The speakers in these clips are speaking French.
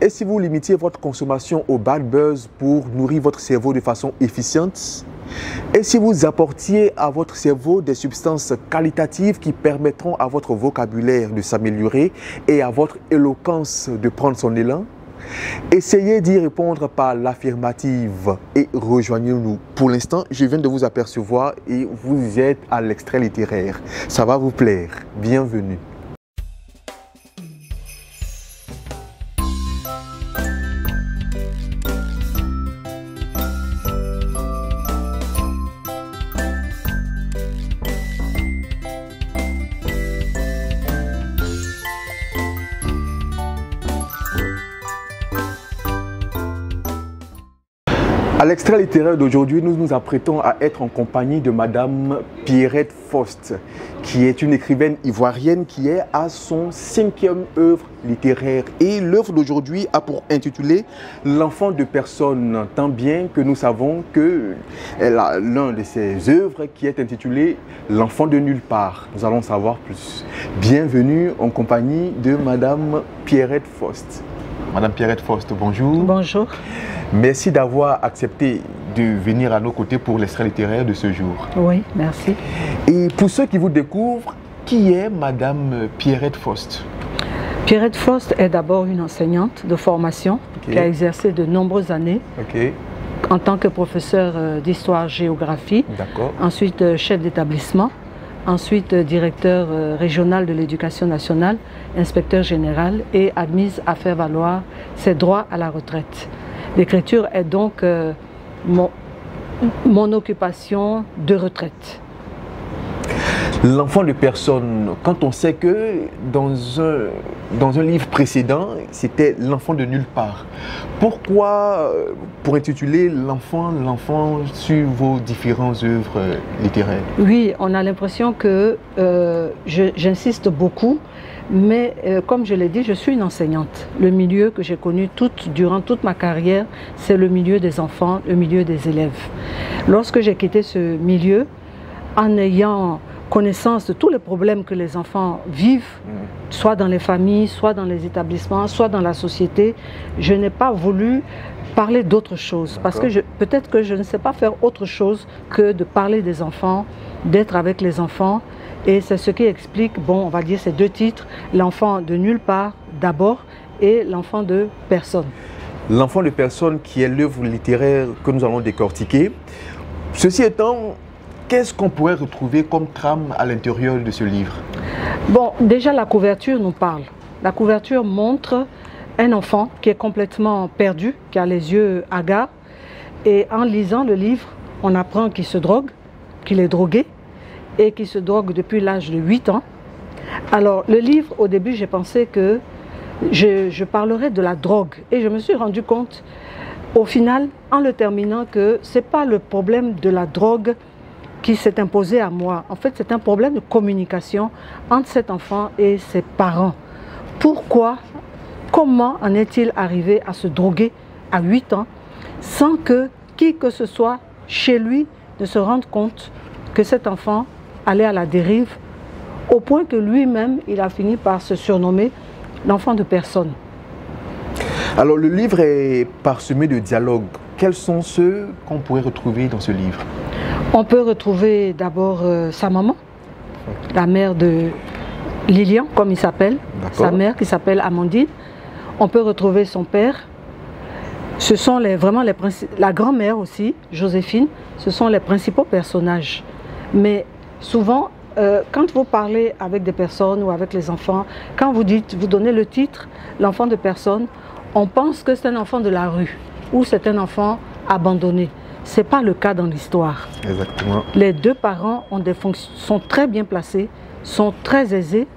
Et si vous limitiez votre consommation au bad buzz pour nourrir votre cerveau de façon efficiente? Et si vous apportiez à votre cerveau des substances qualitatives qui permettront à votre vocabulaire de s'améliorer et à votre éloquence de prendre son élan? Essayez d'y répondre par l'affirmative et rejoignez-nous. Pour l'instant, je viens de vous apercevoir et vous êtes à l'extrait littéraire. Ça va vous plaire. Bienvenue. À l'extrait littéraire d'aujourd'hui, nous nous apprêtons à être en compagnie de Madame Pierrette Faust, qui est une écrivaine ivoirienne qui est à son 5e œuvre littéraire. Et l'œuvre d'aujourd'hui a pour intitulé L'enfant de personne, tant bien que nous savons qu'elle a l'un de ses œuvres qui est intitulé L'enfant de nulle part. Nous allons savoir plus. Bienvenue en compagnie de Madame Pierrette Faust. Madame Pierrette Faust, bonjour. Bonjour. Merci d'avoir accepté de venir à nos côtés pour l'extrait littéraire de ce jour. Oui, merci. Et pour ceux qui vous découvrent, qui est Madame Pierrette Faust? Pierrette Faust est d'abord une enseignante de formation qui a exercé de nombreuses années en tant que professeur d'histoire-géographie, ensuite chef d'établissement, ensuite directeur régional de l'éducation nationale, inspecteur général et admise à faire valoir ses droits à la retraite. L'écriture est donc mon occupation de retraite. L'enfant de personne, quand on sait que dans un livre précédent, c'était l'enfant de nulle part. Pourquoi, pour intituler l'enfant sur vos différentes œuvres littéraires? Oui, on a l'impression que j'insiste beaucoup, mais comme je l'ai dit, je suis une enseignante. Le milieu que j'ai connu durant toute ma carrière, c'est le milieu des enfants, le milieu des élèves. Lorsque j'ai quitté ce milieu, en ayant connaissance de tous les problèmes que les enfants vivent, soit dans les familles, soit dans les établissements, soit dans la société, je n'ai pas voulu parler d'autre chose. Parce que peut-être que je ne sais pas faire autre chose que de parler des enfants, d'être avec les enfants. Et c'est ce qui explique, bon, on va dire ces deux titres, L'enfant de nulle part d'abord et L'enfant de personne. L'enfant de personne qui est l'œuvre littéraire que nous allons décortiquer. Ceci étant, qu'est-ce qu'on pourrait retrouver comme trame à l'intérieur de ce livre? Bon, déjà la couverture nous parle. La couverture montre un enfant qui est complètement perdu, qui a les yeux hagards. Et en lisant le livre, on apprend qu'il se drogue, qu'il est drogué et qu'il se drogue depuis l'âge de 8 ans. Alors le livre, au début, j'ai pensé que je parlerais de la drogue. Et je me suis rendu compte, au final, en le terminant, que ce n'est pas le problème de la drogue qui s'est imposé à moi. En fait, c'est un problème de communication entre cet enfant et ses parents. Pourquoi, comment en est-il arrivé à se droguer à 8 ans sans que qui que ce soit chez lui ne se rende compte que cet enfant allait à la dérive, au point que lui-même, il a fini par se surnommer l'enfant de personne. Alors, le livre est parsemé de dialogues. Quels sont ceux qu'on pourrait retrouver dans ce livre? On peut retrouver d'abord sa maman, la mère de Lilian, comme il s'appelle, sa mère qui s'appelle Amandine. On peut retrouver son père. Ce sont la grand-mère aussi, Joséphine. Ce sont les principaux personnages. Mais souvent, quand vous parlez avec des personnes ou avec les enfants, quand vous donnez le titre, l'enfant de personne, on pense que c'est un enfant de la rue ou c'est un enfant abandonné. Ce n'est pas le cas dans l'histoire. Exactement. Les deux parents sont très bien placés, sont très aisés,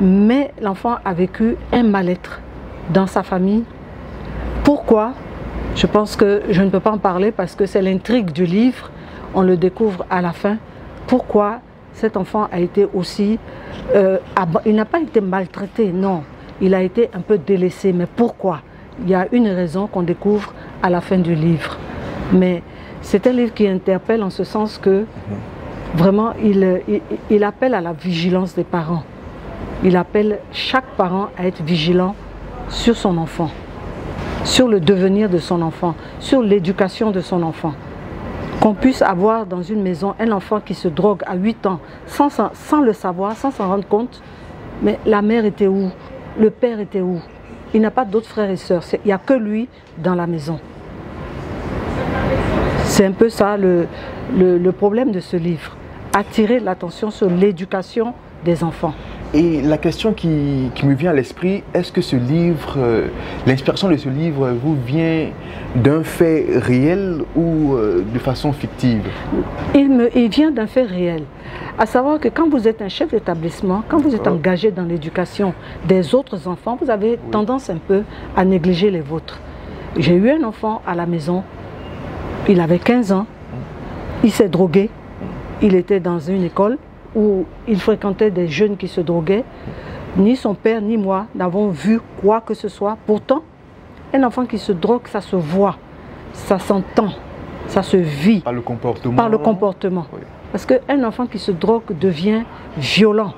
mais l'enfant a vécu un mal-être dans sa famille. Pourquoi? Je pense que je ne peux pas en parler parce que c'est l'intrigue du livre, on le découvre à la fin. Pourquoi cet enfant a été aussi... il n'a pas été maltraité, non. Il a été un peu délaissé, mais pourquoi? Il y a une raison qu'on découvre à la fin du livre. Mais c'est un livre qui interpelle en ce sens que vraiment il appelle à la vigilance des parents. Il appelle chaque parent à être vigilant sur son enfant. sur le devenir de son enfant, sur l'éducation de son enfant. Qu'on puisse avoir dans une maison un enfant qui se drogue à 8 ans sans le savoir, sans s'en rendre compte, mais la mère était où? Le père était où? Il n'a pas d'autres frères et sœurs, il n'y a que lui dans la maison. C'est un peu ça le problème de ce livre, attirer l'attention sur l'éducation des enfants. Et la question qui me vient à l'esprit, est-ce que ce livre, l'inspiration de ce livre vous vient d'un fait réel ou de façon fictive? Il vient d'un fait réel. À savoir que quand vous êtes un chef d'établissement, quand vous êtes engagé dans l'éducation des autres enfants, vous avez tendance un peu à négliger les vôtres. J'ai eu un enfant à la maison, il avait 15 ans, il s'est drogué, il était dans une école où il fréquentait des jeunes qui se droguaient. Ni son père ni moi n'avons vu quoi que ce soit. Pourtant, un enfant qui se drogue, ça se voit, ça s'entend, ça se vit. Par le comportement. Par le comportement. Oui. Parce qu'un enfant qui se drogue devient violent,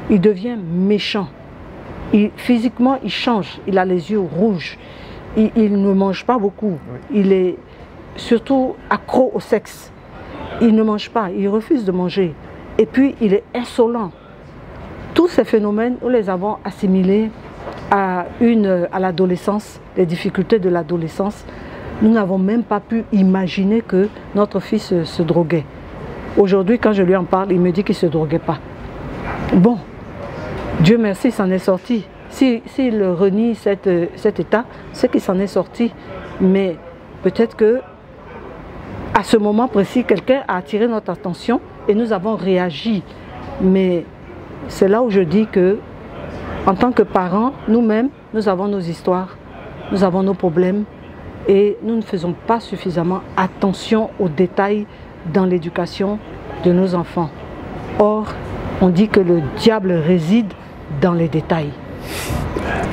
il devient méchant. Physiquement, il change, il a les yeux rouges, il ne mange pas beaucoup, il est surtout accro au sexe. Il ne mange pas, il refuse de manger. Et puis, il est insolent. Tous ces phénomènes, nous les avons assimilés à l'adolescence, les difficultés de l'adolescence. Nous n'avons même pas pu imaginer que notre fils se droguait. Aujourd'hui, quand je lui en parle, il me dit qu'il ne se droguait pas. Bon, Dieu merci, il s'en est sorti. S'il renie cet état, c'est qu'il s'en est sorti. Mais peut-être que à ce moment précis, quelqu'un a attiré notre attention et nous avons réagi. Mais c'est là où je dis que, en tant que parents, nous-mêmes, nous avons nos histoires, nous avons nos problèmes et nous ne faisons pas suffisamment attention aux détails dans l'éducation de nos enfants. Or, on dit que le diable réside dans les détails.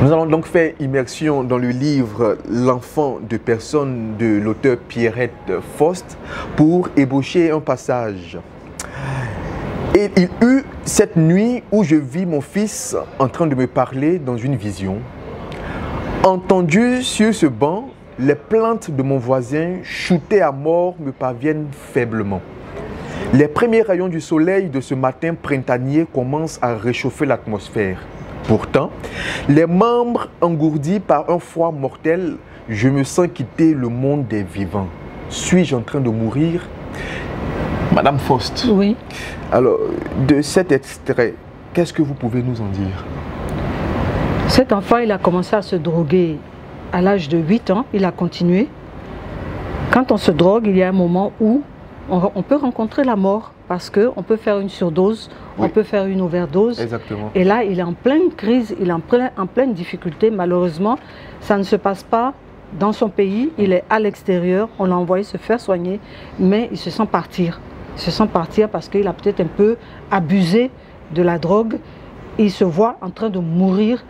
Nous allons donc faire immersion dans le livre L'enfant de personne de l'auteur Pierrette Faust pour ébaucher un passage. Et il eut cette nuit où je vis mon fils en train de me parler dans une vision. Entendu sur ce banc, les plaintes de mon voisin shootées à mort me parviennent faiblement. Les premiers rayons du soleil de ce matin printanier commencent à réchauffer l'atmosphère. Pourtant, les membres engourdis par un froid mortel, je me sens quitter le monde des vivants. Suis-je en train de mourir? Madame Faust. Oui. Alors, de cet extrait, qu'est-ce que vous pouvez nous en dire? Cet enfant, il a commencé à se droguer à l'âge de 8 ans. Il a continué. Quand on se drogue, il y a un moment où on peut rencontrer la mort parce qu'on peut faire une surdose, on peut faire une overdose. Exactement. Et là, il est en pleine crise, il est en pleine difficulté. Malheureusement, ça ne se passe pas dans son pays, il est à l'extérieur, on l'a envoyé se faire soigner, mais il se sent partir. Il se sent partir parce qu'il a peut-être un peu abusé de la drogue. Il se voit en train de mourir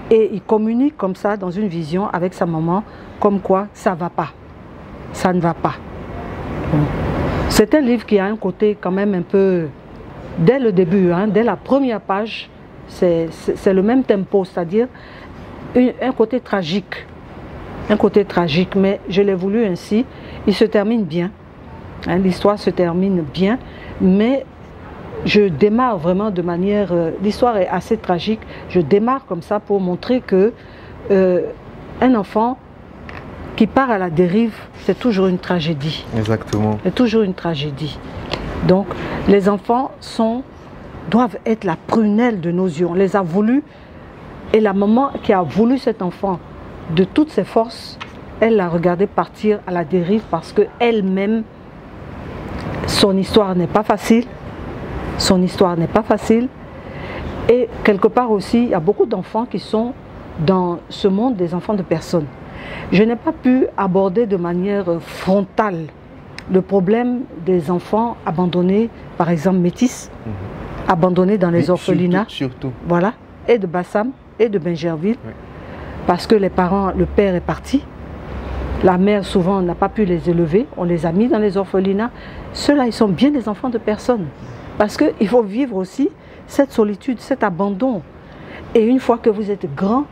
et il communique comme ça dans une vision avec sa maman, comme quoi ça ne va pas, ça ne va pas. Bon. C'est un livre qui a un côté quand même un peu, dès le début, hein, dès la première page, c'est le même tempo, c'est-à-dire un côté tragique. Un côté tragique, mais je l'ai voulu ainsi. Il se termine bien, hein, l'histoire se termine bien, mais je démarre vraiment de manière... l'histoire est assez tragique, je démarre comme ça pour montrer que un enfant qui part à la dérive, c'est toujours une tragédie. Exactement. C'est toujours une tragédie. Donc, les enfants doivent être la prunelle de nos yeux. On les a voulus, et la maman qui a voulu cet enfant, de toutes ses forces, elle l'a regardé partir à la dérive parce qu'elle-même, son histoire n'est pas facile. Son histoire n'est pas facile. Et quelque part aussi, il y a beaucoup d'enfants qui sont dans ce monde des enfants de personnes. Je n'ai pas pu aborder de manière frontale le problème des enfants abandonnés, par exemple métis, abandonnés dans les orphelinats. Surtout. Voilà, et de Bassam et de Bingerville. Oui. Parce que les parents, le père est parti, la mère souvent n'a pas pu les élever, on les a mis dans les orphelinats. Ceux-là, ils sont bien des enfants de personnes. Parce qu'il faut vivre aussi cette solitude, cet abandon. Et une fois que vous êtes grand,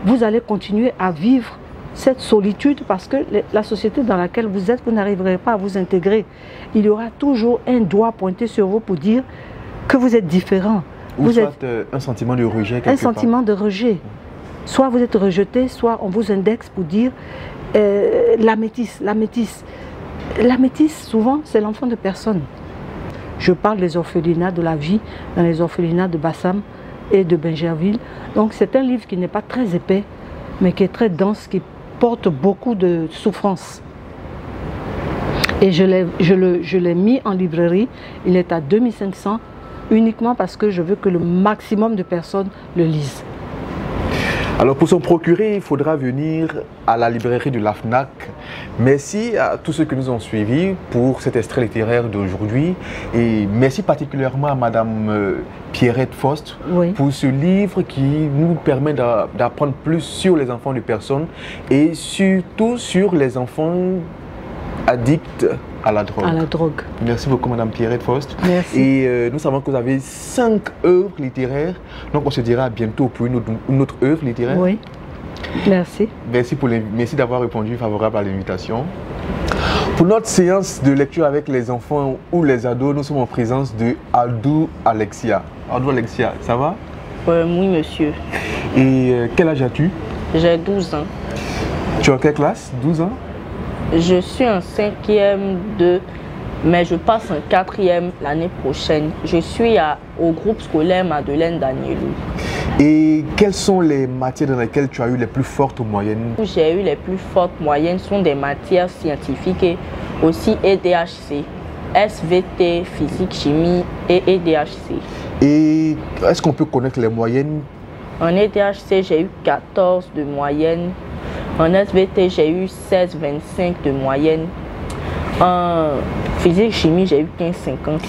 vous allez continuer à vivre cette solitude parce que la société dans laquelle vous êtes, vous n'arriverez pas à vous intégrer. Il y aura toujours un doigt pointé sur vous pour dire que vous êtes différent. Ou soit un sentiment de rejet quelque part. Un sentiment de rejet. Soit vous êtes rejeté, soit on vous indexe pour dire la métisse, la métisse. La métisse, souvent, c'est l'enfant de personne. Je parle des orphelinats de la vie, dans les orphelinats de Bassam et de Bingerville. Donc c'est un livre qui n'est pas très épais, mais qui est très dense, qui porte beaucoup de souffrance. Et je l'ai mis en librairie, il est à 2500, uniquement parce que je veux que le maximum de personnes le lisent. Alors pour s'en procurer, il faudra venir à la librairie de la FNAC. Merci à tous ceux qui nous ont suivis pour cet extrait littéraire d'aujourd'hui. Et merci particulièrement à Madame Pierrette Faust pour ce livre qui nous permet d'apprendre plus sur les enfants de personnes et surtout sur les enfants addicts à la drogue. À la drogue. Merci beaucoup Madame Pierrette Faust. Merci. Et nous savons que vous avez 5 œuvres littéraires. Donc on se dira bientôt pour une autre œuvre littéraire. Oui. Merci. Merci d'avoir répondu favorable à l'invitation. Pour notre séance de lecture avec les enfants ou les ados, nous sommes en présence de Adou Alexia. Adou Alexia, ça va? Oui monsieur. Et quel âge as-tu? J'ai 12 ans. Tu es en quelle classe? 12 ans? Je suis en 5e 2, mais je passe en 4e l'année prochaine. Je suis au groupe scolaire Madeleine Danielou. Et quelles sont les matières dans lesquelles tu as eu les plus fortes moyennes? J'ai eu les plus fortes moyennes sont des matières scientifiques et aussi EDHC, SVT, physique, chimie et EDHC. Et est-ce qu'on peut connaître les moyennes? En EDHC, j'ai eu 14 de moyenne. En SVT, j'ai eu 16,25 de moyenne. En physique, chimie, j'ai eu 15,50.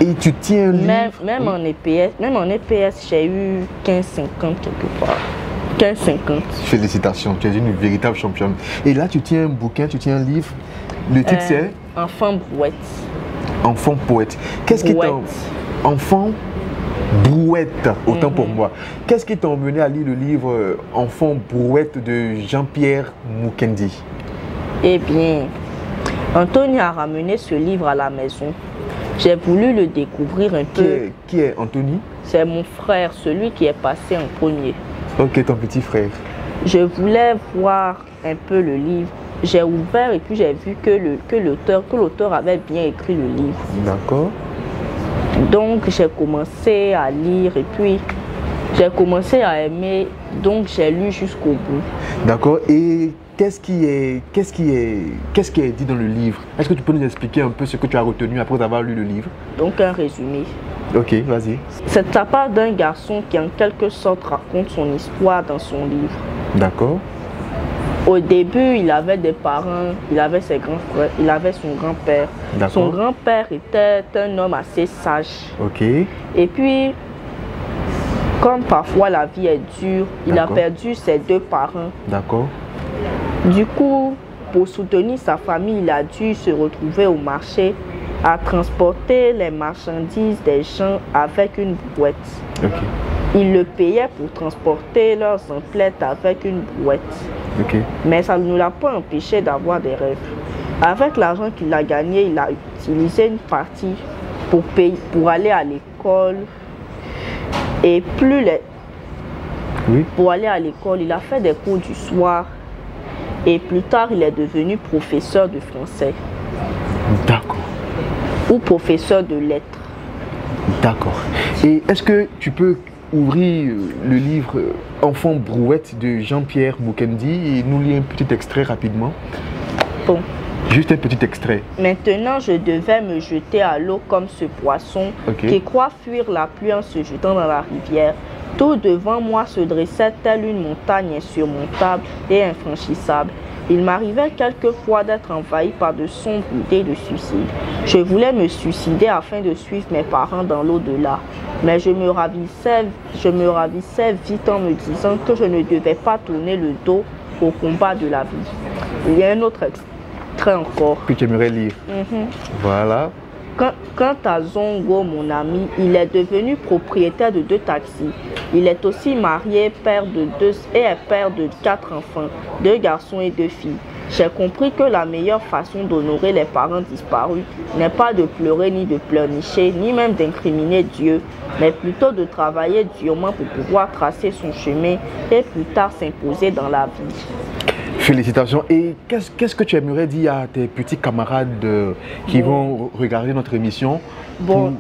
Et tu tiens un livre? Même en EPS, j'ai eu 15,50 quelque part. 15,50. Félicitations, tu es une véritable championne. Et là, tu tiens un bouquin, tu tiens un livre. Le titre c'est? Enfant brouette. Enfant poète. Qu'est-ce qui t'a... Enfant Brouette, autant pour moi. Qu'est-ce qui t'a emmené à lire le livre Enfant Brouette de Jean-Pierre Mukendi? Eh bien, Anthony a ramené ce livre à la maison. J'ai voulu le découvrir un peu. Qui est Anthony? C'est mon frère, celui qui est passé en premier. Ok, ton petit frère. Je voulais voir un peu le livre. J'ai ouvert et puis j'ai vu que l'auteur avait bien écrit le livre. D'accord. Donc j'ai commencé à lire et puis j'ai commencé à aimer, donc j'ai lu jusqu'au bout. D'accord. Et qu'est-ce qui est dit dans le livre? Est-ce que tu peux nous expliquer un peu ce que tu as retenu après avoir lu le livre? Donc un résumé. Ok, vas-y. C'est à part d'un garçon qui en quelque sorte raconte son histoire dans son livre. D'accord. Au début, il avait des parents, il avait ses grands frères, il avait son grand-père. Son grand-père était un homme assez sage. Ok. Et puis, comme parfois la vie est dure, il a perdu ses 2 parents. D'accord. Du coup, pour soutenir sa famille, il a dû se retrouver au marché à transporter les marchandises des gens avec une brouette. Ok. Il le payait pour transporter leurs emplettes avec une brouette. Okay. Mais ça ne l'a pas empêché d'avoir des rêves. Avec l'argent qu'il a gagné, il a utilisé une partie pour aller à l'école. Et pour aller à l'école, il a fait des cours du soir. Et plus tard, il est devenu professeur de français. D'accord. Ou professeur de lettres. D'accord. Et est-ce que tu peux ouvrir le livre Enfant Brouette de Jean-Pierre Mukendi et nous lire un petit extrait rapidement? Bon. Juste un petit extrait. Maintenant, je devais me jeter à l'eau comme ce poisson qui croit fuir la pluie en se jetant dans la rivière. Tout devant moi se dressait telle une montagne insurmontable et infranchissable. Il m'arrivait quelquefois d'être envahi par de sombres idées de suicide. Je voulais me suicider afin de suivre mes parents dans l'au-delà. Mais je me ravissais vite en me disant que je ne devais pas tourner le dos au combat de la vie. Il y a un autre extrait encore. Que tu aimerais lire. Voilà. Quant à Zongo, mon ami, il est devenu propriétaire de 2 taxis. Il est aussi marié, père de 2 et est père de 4 enfants, 2 garçons et 2 filles. J'ai compris que la meilleure façon d'honorer les parents disparus n'est pas de pleurer ni de pleurnicher, ni même d'incriminer Dieu, mais plutôt de travailler durement pour pouvoir tracer son chemin et plus tard s'imposer dans la vie. Félicitations. Et qu'est-ce que tu aimerais dire à tes petits camarades qui vont regarder notre émission pour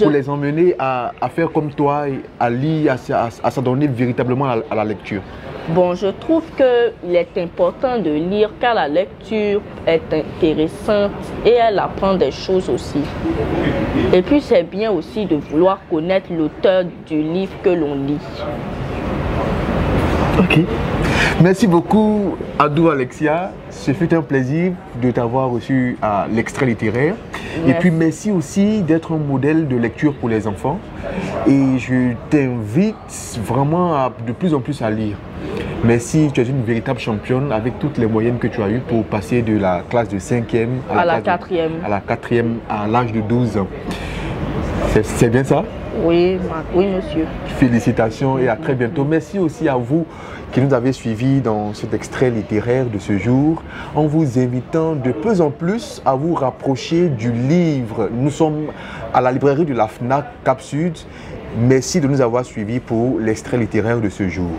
les emmener à faire comme toi, à lire, à s'adonner véritablement à la lecture? Bon, je trouve qu'il est important de lire car la lecture est intéressante et elle apprend des choses aussi. Et puis c'est bien aussi de vouloir connaître l'auteur du livre que l'on lit. Ok. Merci beaucoup, Adou Alexia. Ce fut un plaisir de t'avoir reçu à l'extrait littéraire. Merci. Et puis merci aussi d'être un modèle de lecture pour les enfants. Et je t'invite vraiment de plus en plus à lire. Merci, tu es une véritable championne avec toutes les moyennes que tu as eues pour passer de la classe de 5e à la 4e. À la 4e à l'âge de 12 ans. C'est bien ça? Oui, oui, monsieur. Félicitations et à très bientôt. Merci aussi à vous qui nous avez suivis dans cet extrait littéraire de ce jour, en vous invitant de plus en plus à vous rapprocher du livre. Nous sommes à la librairie de la FNAC Cap Sud. Merci de nous avoir suivis pour l'extrait littéraire de ce jour.